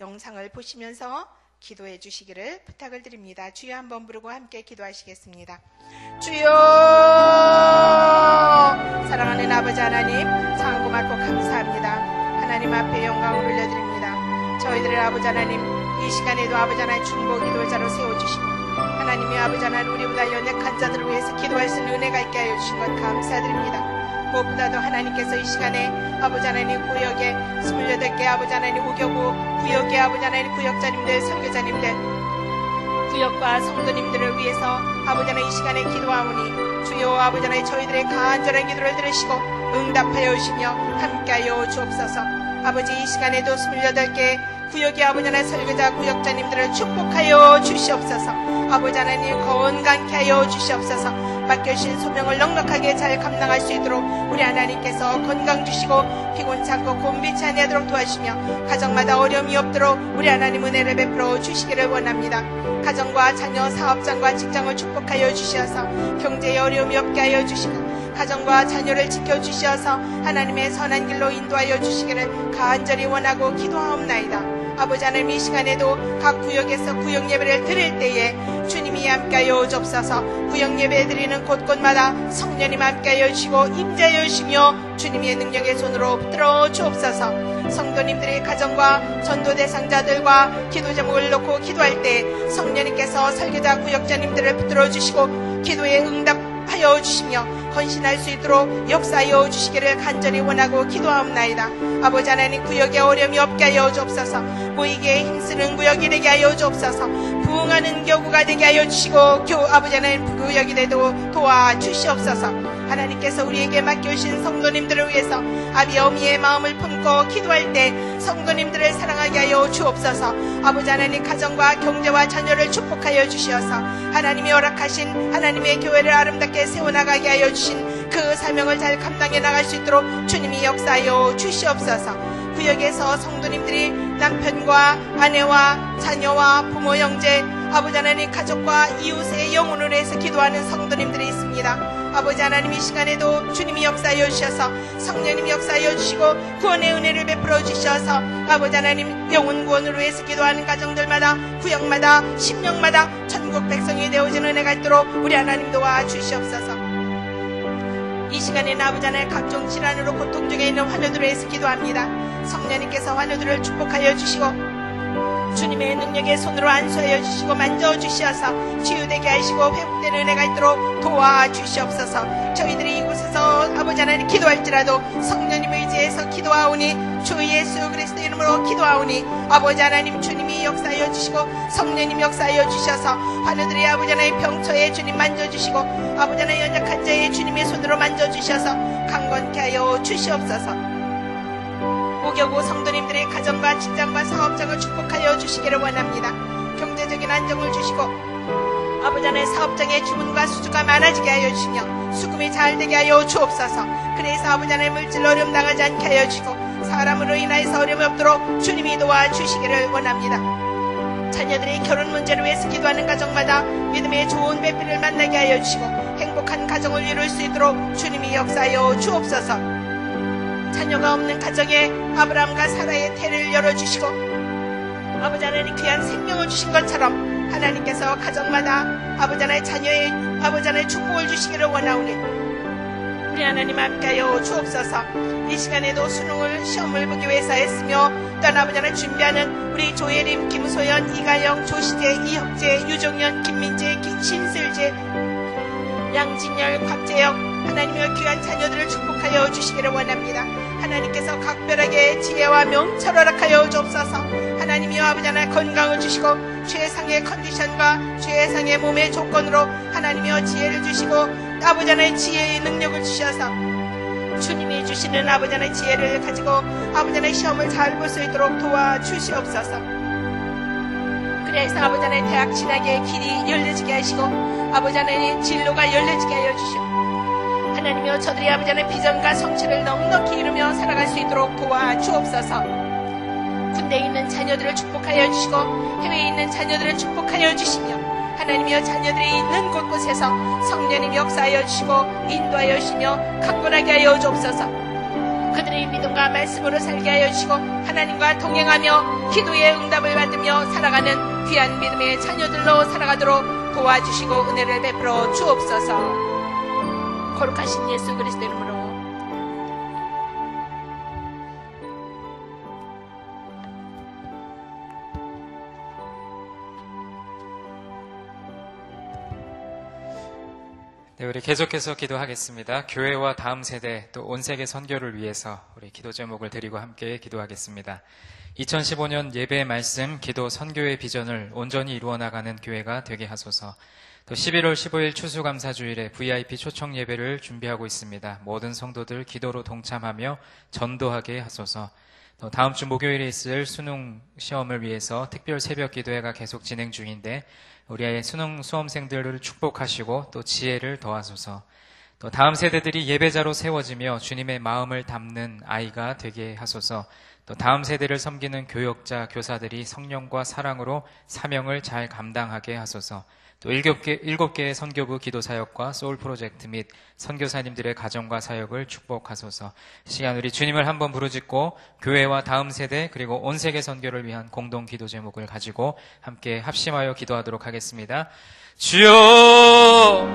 영상을 보시면서 기도해 주시기를 부탁을 드립니다. 주여 한번 부르고 함께 기도하시겠습니다. 주여 사랑하는 아버지 하나님 상고 맞고 감사합니다. 하나님 앞에 영광을 올려드립니다. 저희들의 아버지 하나님 이 시간에도 아버지 하나님 중보 기도자로 세워주시고 하나님의 아버지 하나님 우리보다 연약한 자들을 위해서 기도할 수 있는 은혜가 있게 하여 주신 것 감사드립니다. 무엇보다도 하나님께서 이 시간에 아버지 하나님 구역에 28개 아버지 하나님 오교구 구역의 아버지 하나님 구역자님들 설교자님들 구역과 성도님들을 위해서 아버지 하나님 이 시간에 기도하오니 주여 아버지 하나님 저희들의 간절한 기도를 들으시고 응답하여 주시며 함께하여 주옵소서. 아버지 이 시간에도 28개 구역의 아버지 하나님 설교자 구역자님들을 축복하여 주시옵소서. 아버지 하나님 건강케 하여 주시옵소서. 맡겨주신 소명을 넉넉하게 잘 감당할 수 있도록 우리 하나님께서 건강 주시고 피곤치 않고 곤비치 아니하도록 도와주시며 가정마다 어려움이 없도록 우리 하나님 은혜를 베풀어 주시기를 원합니다. 가정과 자녀, 사업장과 직장을 축복하여 주시어서 경제에 어려움이 없게 하여 주시고 가정과 자녀를 지켜주시어서 하나님의 선한 길로 인도하여 주시기를 간절히 원하고 기도하옵나이다. 아버지 하나님 이 시간에도 각 구역에서 구역 예배를 드릴 때에 주님이 함께하여 주옵소서. 구역 예배 드리는 곳곳마다 성령님 함께하여 주시고 임재하여 주시며 주님의 능력의 손으로 붙들어 주옵소서. 성도님들의 가정과 전도 대상자들과 기도 제목을 놓고 기도할 때 성령님께서 설교자 구역자님들을 붙들어 주시고 기도에 응답하여 주시며 헌신할 수 있도록 역사하여 주시기를 간절히 원하고 기도하옵나이다. 아버지 하나님 구역에 어려움이 없게 하여 주옵소서. 모이기에 힘쓰는 구역이 되게 하여 주옵소서. 부흥하는 교구가 되게 하여 주시고 아버지 하나님 구역이 되도록 도와주시옵소서. 하나님께서 우리에게 맡겨주신 성도님들을 위해서 아비 어미의 마음을 품고 기도할 때 성도님들을 사랑하게 하여 주옵소서. 아버지 하나님 가정과 경제와 자녀를 축복하여 주시어서 하나님이 허락하신 하나님의 교회를 아름답게 세워나가게 하여 주신 그 사명을 잘 감당해 나갈 수 있도록 주님이 역사하여 주시옵소서. 구역에서 성도님들이 남편과 아내와 자녀와 부모 형제 아버지 하나님 가족과 이웃의 영혼을 위해서 기도하는 성도님들이 있습니다. 아버지 하나님 이 시간에도 주님이 역사하여 주셔서 성령님이 역사하여 주시고 구원의 은혜를 베풀어 주셔서 아버지 하나님 영혼 구원을 위해서 기도하는 가정들마다 구역마다 심령마다 천국 백성이 되어지는 은혜가 있도록 우리 하나님 도와주시옵소서. 이 시간에는 아버지 하나님 각종 질환으로 고통 중에 있는 환우들을 위해서 기도합니다. 성령님께서 환우들을 축복하여 주시고 주님의 능력의 손으로 안수하여 주시고 만져주시어서 치유되게 하시고 회복되는 은혜가 있도록 도와주시옵소서. 저희들이 이곳에서 아버지 하나님 기도할지라도 성령님 의지해서 기도하오니 주 예수 그리스도 이름으로 기도하오니 아버지 하나님 주님이 역사하여 주시고 성령님 역사하여 주셔서 환우들이 아버지 하나님 병처에 주님 만져주시고 아버지 하나님 연약한 자의 주님의 손으로 만져주셔서 강건케 하여 주시옵소서. 오겨고 성도님들의 가정과 직장과 사업장을 축복하여 주시기를 원합니다. 경제적인 안정을 주시고 아버지 하나님 사업장의 주문과 수주가 많아지게 하여 주시며 수금이 잘 되게 하여 주옵소서. 그래서 아버지 하나님 물질 어려움 당하지 않게 하여 주시고 사람으로 인하여서 어려움이 없도록 주님이 도와주시기를 원합니다. 자녀들의 결혼 문제를 위해서 기도하는 가정마다 믿음의 좋은 배필을 만나게 하여 주시고 행복한 가정을 이룰 수 있도록 주님이 역사하여 주옵소서. 자녀가 없는 가정에 아브라함과 사라의 태를 열어주시고 아버지 하나님 귀한 생명을 주신 것처럼 하나님께서 가정마다 아버지 하나님 자녀의 아버지 하나님 축복을 주시기를 원하오니 우리 하나님 함께하여 주옵소서. 이 시간에도 수능을 시험을 보기 위해서 애쓰며 또한 아버지 하나님 준비하는 우리 조예림, 김소연, 이가영, 조시재, 이혁재, 유종현, 김민재, 신슬재, 양진열, 곽재혁 하나님의 귀한 자녀들을 축복하여 주시기를 원합니다. 하나님께서 각별하게 지혜와 명철을 허락하여 주옵소서. 하나님이여 아버지 하나님 건강을 주시고 최상의 컨디션과 최상의 몸의 조건으로 하나님이여 지혜를 주시고 아버지 하나님 지혜의 능력을 주셔서 주님이 주시는 아버지 하나님 지혜를 가지고 아버지 하나님 시험을 잘 볼 수 있도록 도와주시옵소서. 그래서 아버지 하나님 대학 진학의 길이 열려지게 하시고 아버지 하나님 진로가 열려지게 하여 주시오. 하나님이여 저들이 아버지 하나님 비전과 성취를 넉넉히 이루며 살아갈 수 있도록 도와주옵소서. 군대에 있는 자녀들을 축복하여 주시고 해외에 있는 자녀들을 축복하여 주시며 하나님이여 자녀들이 있는 곳곳에서 성령님 역사하여 주시고 인도하여 주시며 강건하게 하여 주옵소서. 그들의 믿음과 말씀으로 살게 하여 주시고 하나님과 동행하며 기도의 응답을 받으며 살아가는 귀한 믿음의 자녀들로 살아가도록 도와주시고 은혜를 베풀어 주옵소서. 거룩하신 예수 그리스도 이름으로 네, 우리 계속해서 기도하겠습니다. 교회와 다음 세대 또 온 세계 선교를 위해서 우리 기도 제목을 드리고 함께 기도하겠습니다. 2015년 예배의 말씀, 기도, 선교의 비전을 온전히 이루어 나가는 교회가 되게 하소서. 또 11월 15일 추수감사주일에 VIP 초청 예배를 준비하고 있습니다. 모든 성도들 기도로 동참하며 전도하게 하소서. 또 다음 주 목요일에 있을 수능 시험을 위해서 특별 새벽 기도회가 계속 진행 중인데 우리 아이의 수능 수험생들을 축복하시고 또 지혜를 더하소서. 또 다음 세대들이 예배자로 세워지며 주님의 마음을 담는 아이가 되게 하소서. 또 다음 세대를 섬기는 교역자, 교사들이 성령과 사랑으로 사명을 잘 감당하게 하소서. 또 7개의 선교부 기도사역과 소울 프로젝트 및 선교사님들의 가정과 사역을 축복하소서. 시간 우리 주님을 한번 부르짖고 교회와 다음 세대 그리고 온 세계 선교를 위한 공동 기도 제목을 가지고 함께 합심하여 기도하도록 하겠습니다. 주여,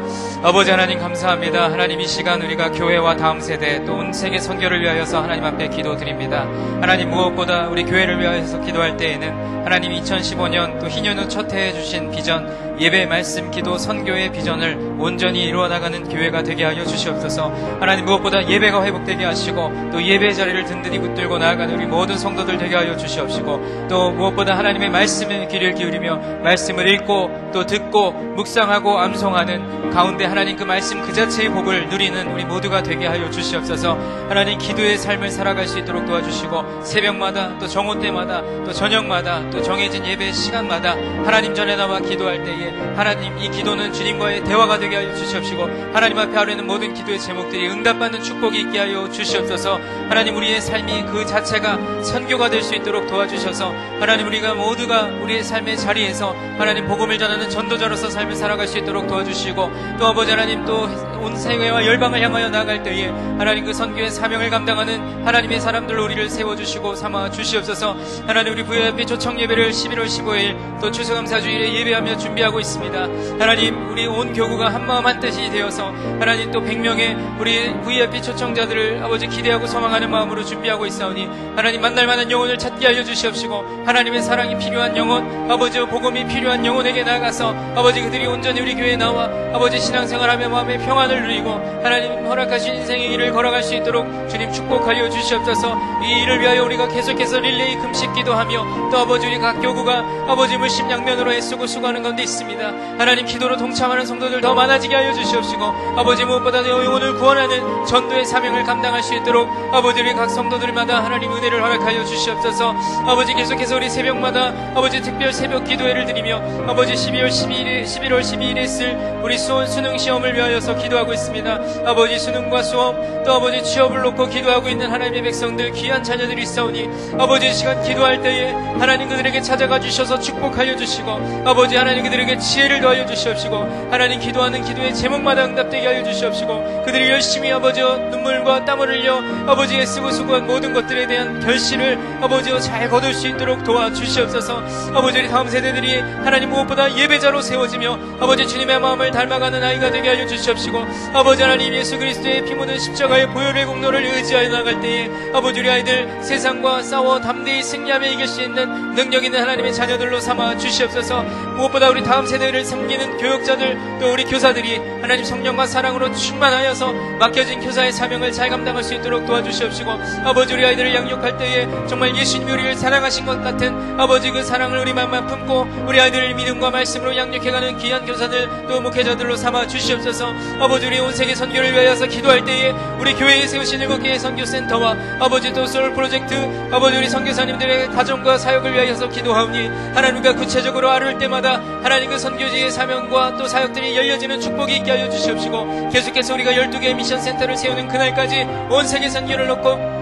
아버지 하나님 감사합니다. 하나님 이 시간 우리가 교회와 다음 세대 또 온 세계 선교를 위하여서 하나님 앞에 기도드립니다. 하나님 무엇보다 우리 교회를 위하여서 기도할 때에는 하나님 2015년 또 희년후 첫 해에 주신 비전, 예배, 말씀, 기도, 선교의 비전을 온전히 이루어나가는 교회가 되게 하여 주시옵소서. 하나님 무엇보다 예배가 회복되게 하시고 또 예배 자리를 든든히 붙들고 나아가는 우리 모든 성도들 되게 하여 주시옵시고 또 무엇보다 하나님의 말씀에 귀를 기울이며 말씀을 읽고 또 듣고 묵상하고 암송하는 가운데 하나님 그 말씀 그 자체의 복을 누리는 우리 모두가 되게 하여 주시옵소서. 하나님 기도의 삶을 살아갈 수 있도록 도와주시고 새벽마다 또 정오 때마다 또 저녁마다 또 정해진 예배 시간마다 하나님 전에 나와 기도할 때에 하나님 이 기도는 주님과의 대화가 되게 하여 주시옵시고 하나님 앞에 하려는 모든 기도의 제목들이 응답받는 축복이 있게 하여 주시옵소서. 하나님 우리의 삶이 그 자체가 선교가 될 수 있도록 도와주셔서 하나님 우리가 모두가 우리의 삶의 자리에서 하나님 복음을 전하는 전도자로서 삶을 살아갈 수 있도록 도와주시고 또 아버지 하나님 또 온 세계와 열방을 향하여 나아갈 때에 하나님 그 선교의 사명을 감당하는 하나님의 사람들로 우리를 세워주시고 삼아 주시옵소서. 하나님 우리 VIP 초청 예배를 11월 15일 또 추수감사주일에 예배하며 준비하고 있습니다. 하나님 우리 온 교구가 한마음 한뜻이 되어서 하나님 또 100명의 우리 VIP 초청자들을 아버지 기대하고 소망하는 마음으로 준비하고 있사오니 하나님 만날 만한 영혼을 찾게 하여 주시옵시고 하나님의 사랑이 필요한 영혼, 아버지 복음이 필요한 영혼에게 나아가서 아버지 그들이 온전히 우리 교회에 나와 아버지 신앙생활하며 마음의 평안을 누리고 하나님 허락하신 인생의 길을 걸어갈 수 있도록 주님 축복하여 주시옵소서. 이 일을 위하여 우리가 계속해서 릴레이 금식 기도하며 또 아버지 우리 각 교구가 아버지 물심양면으로 애쓰고 수고하는 가운데 있습니다. 하나님 기도로 동참하는 성도들 더 많아지게 하여 주시옵시고 아버지 무엇보다 내 영혼을 구원하는 전도의 사명을 감당할 수 있도록 아버지 우리 각 성도들마다 하나님 은혜를 허락하여 주시옵소서. 아버지 계속해서 우리 새벽마다 아버지 특별 새벽 기도회를 드리며 아버지 11월 12일에 쓸 우리 수능 시험을 위하여서 기도하고 있습니다. 아버지 수능과 수험 또 아버지 취업을 놓고 기도하고 있는 하나님의 백성들 귀한 자녀들이 있사오니 아버지 시간 기도할 때에 하나님 그들에게 찾아가 주셔서 축복하여 주시고 아버지 하나님 그들에게 지혜를 더하여 주시옵시고 하나님 기도하는 기도의 제목마다 응답되게 하여 주시옵시고 그들이 열심히 아버지 눈물과 땀을 흘려 아버지 애쓰고 수고한 모든 것들에 대한 결실을 아버지 잘 거둘 수 있도록 도와주시옵소서. 아버지 우리 다음 세대들이 하나님 무엇보다 예배자로 세워지며 아버지 주님의 마음을 닮아가는 아이가 되게 하여 주시옵시고 아버지 하나님 예수 그리스도의 피 묻은 십자가의 보혈의 공로를 의지하여 나갈 때에 아버지 우리 아이들 세상과 싸워 담대히 승리하며 이길 수 있는 능력 있는 하나님의 자녀들로 삼아 주시옵소서. 무엇보다 우리 다음 세대를 섬기는 교역자들 또 우리 교사들이 하나님 성령과 사랑으로 충만하여서 맡겨진 교사의 사명을 잘 감당할 수 있도록 도와주시옵시고 아버지 우리 아이들을 양육할 때에 정말 예수님이 우리를 사랑하신 것 같은 아버지 그 사랑을 우리 마음만 품고 우리 아이들을 믿음과 말씀으로 양육해가는 귀한 교사들 또 목회자들로 삼아 주시옵소서. 아버지 우리 온 세계 선교를 위하여서 기도할 때에 우리 교회에 세우신 7개의 선교센터와 아버지 또 소울 프로젝트 아버지 우리 선교사님들의 가정과 사역을 위하여서 기도하오니 하나님과 구체적으로 아뢰을 때마다 하나님 그 선교지의 사명과 또 사역들이 열려지는 축복이 있게 하여 주시옵시고 계속해서 우리가 12개의 미션센터를 세우는 그날까지 온 세계 선교를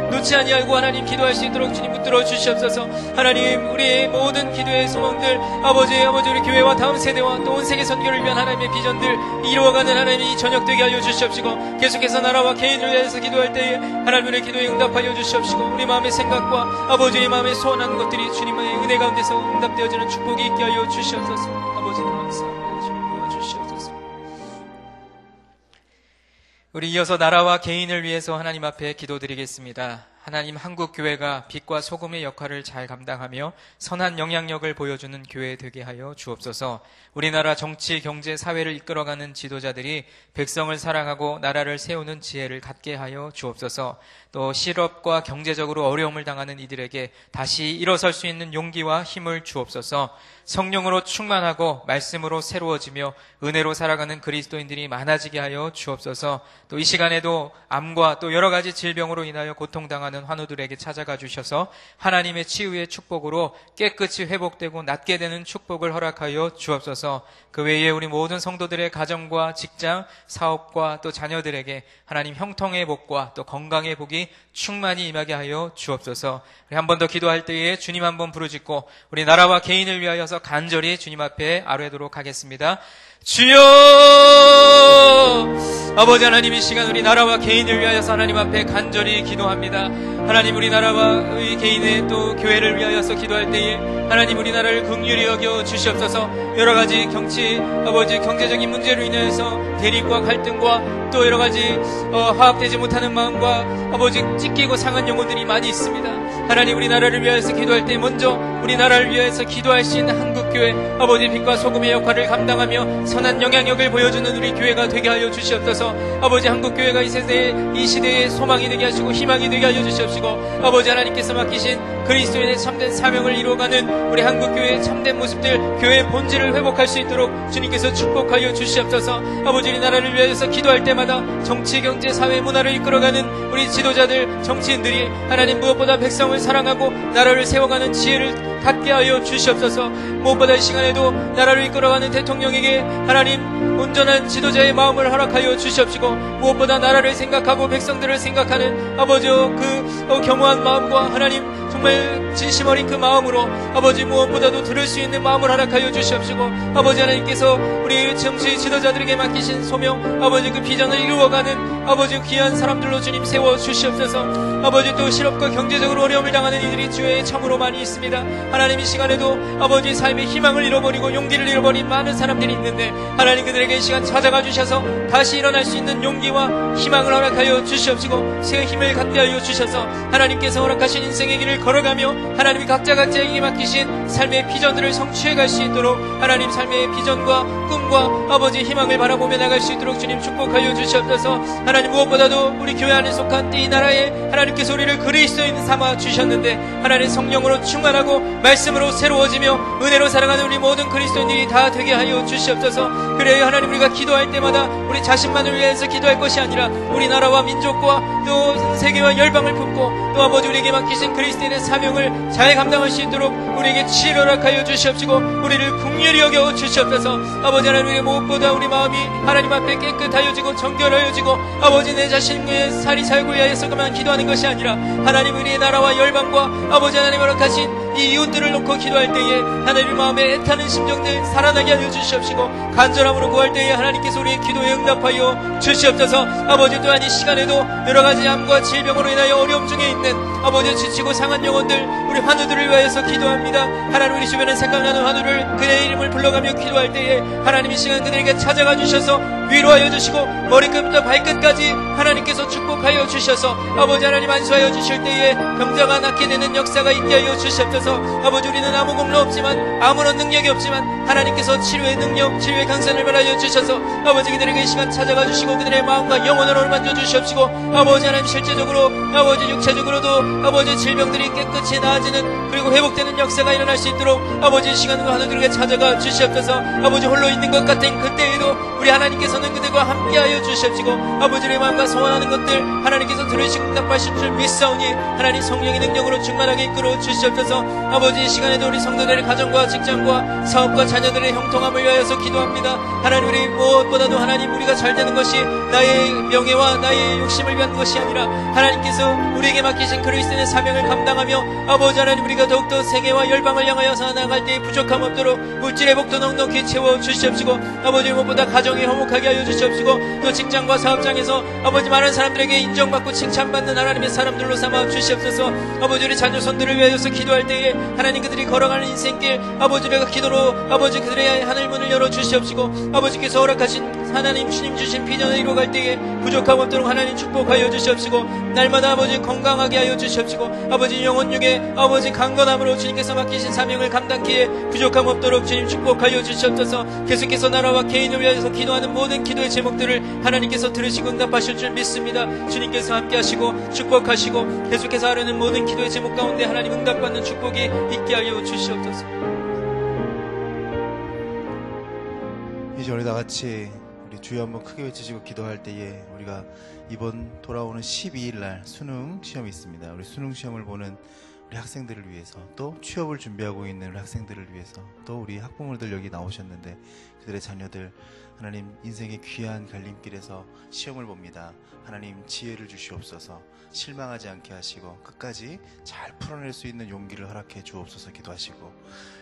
놓지 아니하고 하나님 기도할 수 있도록 주님 붙들어 주시옵소서. 하나님 우리의 모든 기도의 소망들 아버지 우리 교회와 다음 세대와 또 온 세계 선교를 위한 하나님의 비전들 이루어가는 하나님이 이 저녁 되게 하여 주시옵시고 계속해서 나라와 개인을 위해서 기도할 때에 하나님의 기도에 응답하여 주시옵시고 우리 마음의 생각과 아버지의 마음에 소원하는 것들이 주님의 은혜 가운데서 응답되어지는 축복이 있게 하여 주시옵소서. 아버지 감사합니다. 주님 도와주시옵소서. 우리 이어서 나라와 개인을 위해서 하나님 앞에 기도드리겠습니다. 하나님 한국교회가 빛과 소금의 역할을 잘 감당하며 선한 영향력을 보여주는 교회 되게 하여 주옵소서. 우리나라 정치, 경제, 사회를 이끌어가는 지도자들이 백성을 사랑하고 나라를 세우는 지혜를 갖게 하여 주옵소서. 또 실업과 경제적으로 어려움을 당하는 이들에게 다시 일어설 수 있는 용기와 힘을 주옵소서. 성령으로 충만하고 말씀으로 새로워지며 은혜로 살아가는 그리스도인들이 많아지게 하여 주옵소서. 또 이 시간에도 암과 또 여러 가지 질병으로 인하여 고통당하는 있는 환우들에게 찾아가 주셔서 하나님의 치유의 축복으로 깨끗이 회복되고 낫게 되는 축복을 허락하여 주옵소서. 그 외에 우리 모든 성도들의 가정과 직장, 사업과 또 자녀들에게 하나님 형통의 복과 또 건강의 복이 충만히 임하게 하여 주옵소서. 우리 한 번 더 기도할 때에 주님 한번 부르짖고 우리 나라와 개인을 위하여서 간절히 주님 앞에 아뢰도록 하겠습니다. 주여! 아버지 하나님, 이 시간 우리 나라와 개인을 위하여서 하나님 앞에 간절히 기도합니다. 하나님, 우리 나라와 우리 개인의 또 교회를 위하여서 기도할 때에 하나님 우리나라를 긍휼히 여겨 주시옵소서. 여러 가지 아버지 경제적인 문제로 인해서 대립과 갈등과 또 여러 가지 화합되지 못하는 마음과 아버지 찢기고 상한 영혼들이 많이 있습니다. 하나님, 우리 나라를 위하여서 기도할 때 먼저 우리 나라를 위하여서 기도할 수 있는 한국교회, 아버지 빛과 소금의 역할을 감당하며 선한 영향력을 보여주는 우리 교회가 되게 하여 주시옵소서. 아버지, 한국교회가 이 시대의 소망이 되게 하시고 희망이 되게 하여 주시옵시고, 아버지 하나님께서 맡기신 그리스도인의 참된 사명을 이루어가는 우리 한국교회의 참된 모습들, 교회의 본질을 회복할 수 있도록 주님께서 축복하여 주시옵소서. 아버지, 우리 나라를 위하여서 기도할 때마다 정치, 경제, 사회, 문화를 이끌어가는 우리 지도자들, 정치인들이 하나님 무엇보다 백성을 사랑하고 나라를 세워가는 지혜를 갖게 하여 주시옵소서. 무엇보다 이 시간에도 나라를 이끌어가는 대통령에게 하나님 온전한 지도자의 마음을 허락하여 주시옵시고, 무엇보다 나라를 생각하고 백성들을 생각하는 아버지 그 겸허한 마음과 하나님 정말 진심 어린 그 마음으로 아버지 무엇보다도 들을 수 있는 마음을 허락하여 주시옵시고, 아버지 하나님께서 우리 정치 지도자들에게 맡기신 소명, 아버지 그 비전을 이루어가는 아버지 귀한 사람들로 주님 세워 주시옵소서. 아버지, 또 실업과 경제적으로 어려움을 당하는 이들이 주위에 참으로 많이 있습니다. 하나님, 이 시간에도 아버지 삶의 희망을 잃어버리고 용기를 잃어버린 많은 사람들이 있는데 하나님, 그들에게 이 시간 찾아가 주셔서 다시 일어날 수 있는 용기와 희망을 허락하여 주시옵시고, 새 힘을 갖게 하여 주셔서 하나님께서 허락하신 인생의 길을 걸어가며 하나님이 각자에게 맡기신 삶의 비전들을 성취해 갈 수 있도록 하나님 삶의 비전과 꿈과 아버지 희망을 바라보며 나갈 수 있도록 주님 축복하여 주시옵소서. 하나님, 무엇보다도 우리 교회 안에 속한 이 나라에 하나님께서 우리를 그리스도인 삼아 주셨는데 하나님 성령으로 충만하고 말씀으로 새로워지며 은혜로 살아가는 우리 모든 그리스도인들이 다 되게 하여 주시옵소서. 그래야 하나님 우리가 기도할 때마다 우리 자신만을 위해서 기도할 것이 아니라 우리 나라와 민족과 또 세계와 열방을 품고 또 아버지 우리에게 맡기신 그리스도인의 사명을 잘 감당할 수 있도록 우리에게 치를 허락하여 주시옵시고, 우리를 긍휼히 여겨 주시옵소서. 아버지 하나님, 우리 무엇보다 우리 마음이 하나님 앞에 깨끗하여지고 정결하여지고 아버지 내 자신의 살이 살고 위하여서만 기도하는 것이 아니라 하나님 우리의 나라와 열방과 아버지 하나님 허락하신 이 이웃들을 놓고 기도할 때에 하나님 마음에 애타는 심정들 살아나게 하여 주시옵시고, 간절함으로 구할 때에 하나님께서 우리의 기도에 응답하여 주시옵소서. 아버지, 또한 이 시간에도 여러가지 암과 질병으로 인하여 어려움 중에 있는 아버지 지치고 상한 영혼들, 우리 환우들을 위하여서 기도합니다. 하나님, 우리 주변에 생각나는 환우를 그의 이름을 불러가며 기도할 때에 하나님 이 시간 그들에게 찾아가 주셔서 위로하여 주시고 머리끝부터 발끝까지 하나님께서 축복하여 주셔서 아버지 하나님 안수하여 주실 때에 병자가 낫게 되는 역사가 있게 하여 주시옵소서. 아버지, 우리는 아무 공로 없지만 아무런 능력이 없지만 하나님께서 치료의 능력, 치료의 강산을 말하여 주셔서 아버지 그들에게 이 시간 찾아가 주시고 그들의 마음과 영혼을 만져 주시옵시고, 아버지 하나님 실제적으로 아버지 육체적으로도 아버지 질병들이 깨끗이 나아지는 그리고 회복되는 역사가 일어날 수 있도록 아버지 이 시간으로 하나님께 찾아가 주시옵소서. 아버지 홀로 있는 것 같은 그때에도 우리 하나님께서는 그들과 함께하여 주시옵시고, 아버지의 마음과 소원하는 것들 하나님께서 들으시고 응답하실 줄 믿사오니 하나님 성령의 능력으로 충만하게 이끌어 주시옵소서. 아버지 이 시간에도 우리 성도들의 가정과 직장과 사업과 자녀들의 형통함을 위하여서 기도합니다. 하나님, 우리 무엇보다도 하나님 우리가 잘 되는 것이 나의 명예와 나의 욕심을 위한 것이 아니라 하나님께서 우리에게 맡기신 그리스도의 사명을 감당하며 아버지 하나님 우리가 더욱더 세계와 열방을 향하여서 나아갈 때에 부족함 없도록 물질의 복도 넉넉히 채워 주시옵시고, 아버지 무엇보다 가정이 화목하게 하여 주시옵시고, 또 직장과 사업장에서 아버지 많은 사람들에게 인정받고 칭찬받는 하나님의 사람들로 삼아 주시옵소서. 아버지 우리 자녀손들을 위하여서 기도할 때에 하나님 그들이 걸어가는 인생길 아버지 우리가 기도로 아버지 그들의 하늘문을 열어 주시옵시고, 아버지께서 허락하신 하나님 주님 주신 비전을 이루어갈 때에 부족함 없도록 하나님 축복하여 주시옵시고, 날마다 아버지 건강하게 하여 주시옵시고, 아버지 영혼육에 아버지 강건함으로 주님께서 맡기신 사명을 감당기에 부족함 없도록 주님 축복하여 주시옵소서. 계속해서 나라와 개인을 위하여서 기도하는 모든 기도의 제목들을 하나님께서 들으시고 응답하실 줄 믿습니다. 주님께서 함께하시고 축복하시고 계속해서 하려는 모든 기도의 제목 가운데 하나님 응답받는 축복이 있게 하여 주시옵소서. 이제 우리 다 같이 우리 주여 한번 크게 외치시고 기도할 때에 우리가 이번 돌아오는 12일 날 수능 시험이 있습니다. 우리 수능 시험을 보는 우리 학생들을 위해서, 또 취업을 준비하고 있는 우리 학생들을 위해서, 또 우리 학부모들 여기 나오셨는데 그들의 자녀들 하나님 인생의 귀한 갈림길에서 시험을 봅니다. 하나님 지혜를 주시옵소서. 실망하지 않게 하시고 끝까지 잘 풀어낼 수 있는 용기를 허락해 주옵소서 기도하시고,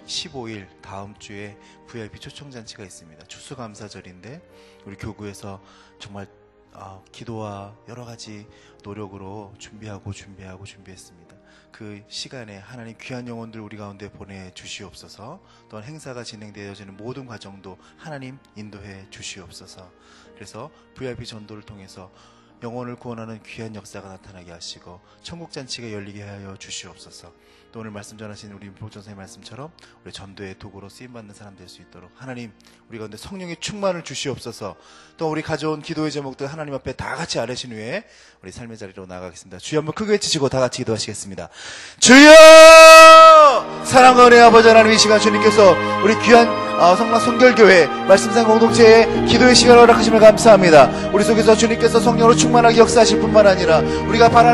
15일 다음 주에 VIP 초청잔치가 있습니다. 추수감사절인데 우리 교구에서 정말 기도와 여러 가지 노력으로 준비했습니다. 그 시간에 하나님 귀한 영혼들 우리 가운데 보내주시옵소서. 또한 행사가 진행되어지는 모든 과정도 하나님 인도해 주시옵소서. 그래서 VIP 전도를 통해서 영혼을 구원하는 귀한 역사가 나타나게 하시고 천국잔치가 열리게 하여 주시옵소서. 또 오늘 말씀 전하신 우리 보존사의 말씀처럼 우리 전도의 도구로 쓰임받는 사람 될 수 있도록 하나님 우리 가운데 성령의 충만을 주시옵소서. 또 우리 가져온 기도의 제목들 하나님 앞에 다 같이 아뢰신 후에 우리 삶의 자리로 나아가겠습니다. 주여 한번 크게 외치시고 다 같이 기도하시겠습니다. 주여! 사랑과 은혜의 아버지 하나님, 이 시간 주님께서 우리 귀한 성막 성결교회 말씀상 공동체의 기도의 시간을 허락하심을 감사합니다. 우리 속에서 주님께서 성령으로 충만하게 역사하실 뿐만 아니라 우리가 바라는